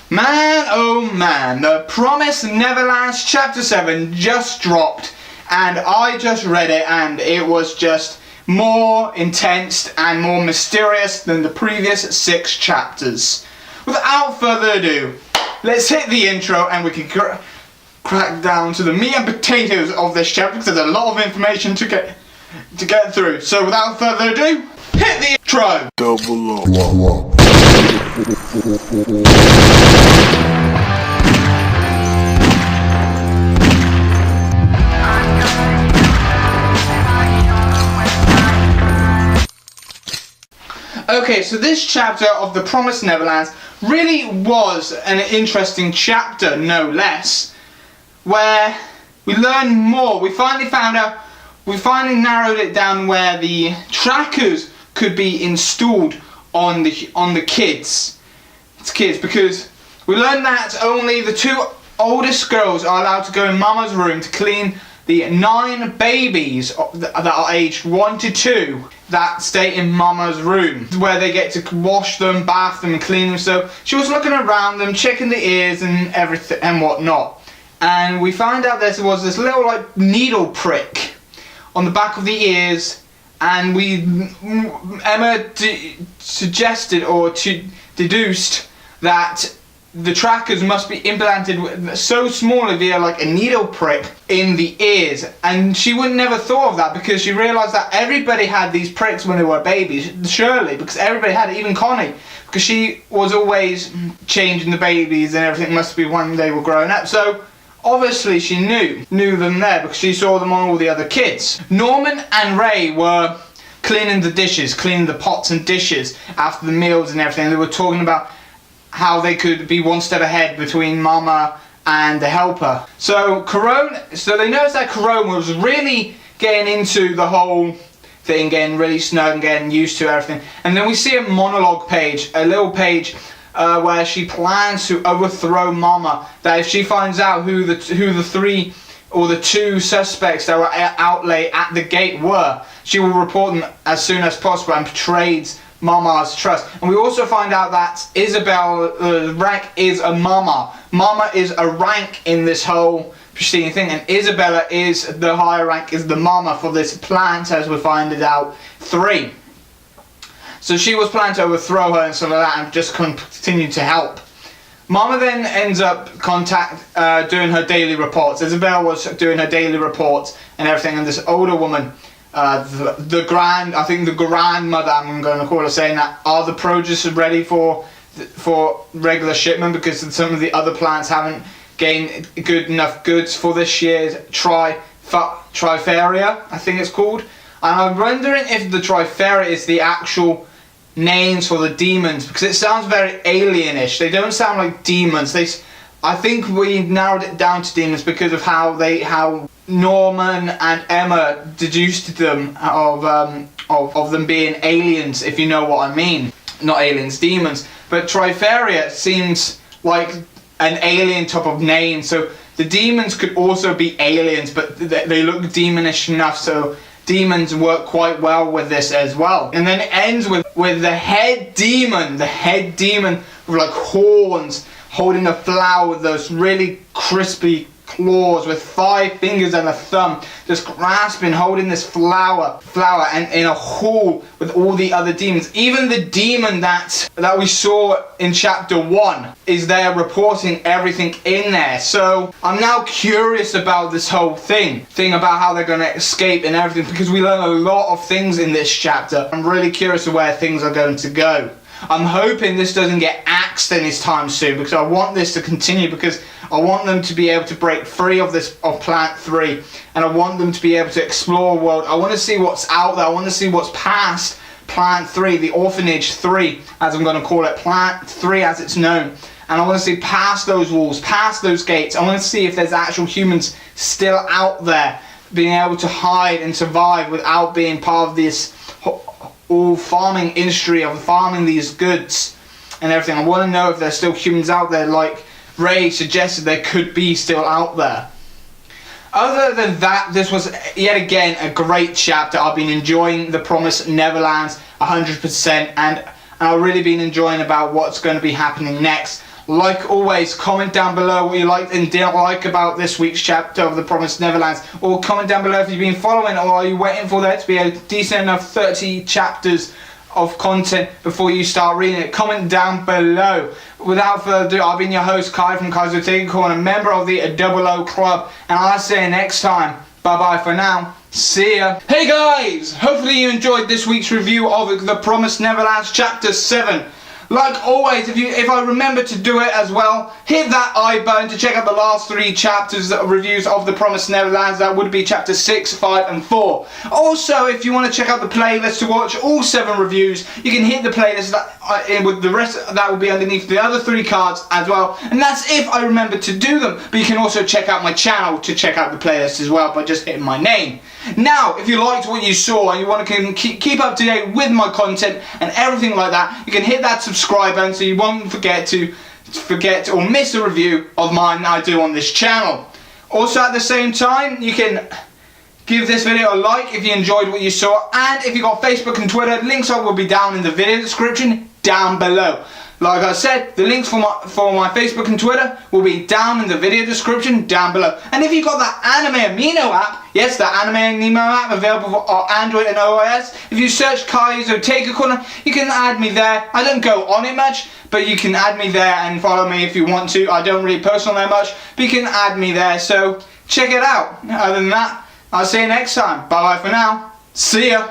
Man, oh man, the Promised Neverland Chapter 7 just dropped, and I just read it, and it was just more intense and more mysterious than the previous 6 chapters. Without further ado, let's hit the intro and we can crack down to the meat and potatoes of this chapter, because there's a lot of information to get through. So without further ado, hit the intro! Double up. Okay, so this chapter of the Promised Neverland really was an interesting chapter, no less, where we learned more. We finally narrowed it down where the trackers could be installed on the kids. It's kids, because we learned that only the 2 oldest girls are allowed to go in Mama's room to clean the 9 babies that are aged 1 to 2 that stay in Mama's room, where they get to wash them, bath them and clean them. So she was looking around them, checking the ears and everything and whatnot, and we found out there was this little like needle prick on the back of the ears, and Emma suggested or deduced that the trackers must be implanted so small via like a needle prick in the ears, and she would never thought of that because she realised that everybody had these pricks when they were babies, surely, because everybody had it, even Connie, because she was always changing the babies and everything. Must be when they were growing up, so obviously she knew them there because she saw them on all the other kids. Norman and Ray were cleaning the dishes, cleaning the pots and dishes after the meals and everything. They were talking about how they could be one step ahead between Mama and the helper. So they noticed that Corona was really getting into the whole thing, getting really snug and getting used to everything. And then we see a monologue page, a little page where she plans to overthrow Mama. That if she finds out who the 3 or the 2 suspects that were out late at the gate were, she will report them as soon as possible and betrays Mama's trust. And we also find out that Isabel's rank is a Mama. Mama is a rank in this whole preceding thing, and Isabella is the higher rank, is the Mama for this plant, as we find it out 3. So she was planning to overthrow her and stuff like that, and just continue to help. Mama then ends up doing her daily reports. Isabella was doing her daily reports and everything, and this older woman, the grandmother, I'm going to call her, saying that, are the produce ready for regular shipment, because some of the other plants haven't gained good enough goods for this year's Triferia, I think it's called. And I'm wondering if the Triferia is the actual names for the demons, because it sounds very alienish. They don't sound like demons. I think we narrowed it down to demons because of how Norman and Emma deduced them of them being aliens, if you know what I mean. Not aliens, demons. But Triferia seems like an alien type of name, so the demons could also be aliens, but they look demonish enough, so demons work quite well with this as well. And then it ends with the head demon with like horns, holding a flower with those really crispy claws with 5 fingers and a thumb, just grasping, holding this flower and in a hall with all the other demons. Even the demon that we saw in chapter 1 is there reporting everything in there. So I'm now curious about this whole thing about how they're going to escape and everything, because we learn a lot of things in this chapter. I'm really curious of where things are going to go. I'm hoping this doesn't get axed anytime soon, because I want this to continue, because I want them to be able to break free of Plant 3, and I want them to be able to explore the world. I want to see what's out there. I want to see what's past Plant 3, the Orphanage 3, as I'm going to call it, Plant 3 as it's known. And I want to see past those walls, past those gates. I want to see if there's actual humans still out there being able to hide and survive without being part of this all farming industry of farming these goods and everything. I want to know if there's still humans out there, like Ray suggested there could be still out there. Other than that, this was yet again a great chapter. I've been enjoying the Promised Neverland 100%, and I've really been enjoying about what's going to be happening next. Like always, comment down below what you liked and didn't like about this week's chapter of the Promised Neverlands, or comment down below if you've been following, or are you waiting for there to be a decent enough 30 chapters of content before you start reading it. Comment down below. Without further ado, I've been your host Kai from Kai's Otaku Corner, member of the Double O Club, and I'll see you next time. Bye bye for now. See ya. Hey guys! Hopefully you enjoyed this week's review of The Promised Neverlands Chapter 7. Like always, if I remember to do it as well, hit that I button to check out the last 3 chapters reviews of The Promised Neverlands. That would be chapter 6, 5 and 4. Also, if you want to check out the playlist to watch all 7 reviews, you can hit the playlist with the rest that will be underneath the other 3 cards as well. And that's if I remember to do them. But you can also check out my channel to check out the playlist as well by just hitting my name. Now, if you liked what you saw and you want to keep up to date with my content and everything like that, you can hit that subscribe button so you won't forget or miss a review of mine that I do on this channel. Also, at the same time, you can give this video a like if you enjoyed what you saw, and if you got Facebook and Twitter, links will be down in the video description down below. Like I said, the links for my Facebook and Twitter will be down in the video description down below. And if you got that Anime Amino app, yes, the Anime Amino app available for Android and iOS, if you search Kai's Otaku Corner, you can add me there. I don't go on it much, but you can add me there and follow me if you want to. I don't really post on there much, but you can add me there, so check it out. Other than that, I'll see you next time. Bye bye for now. See ya.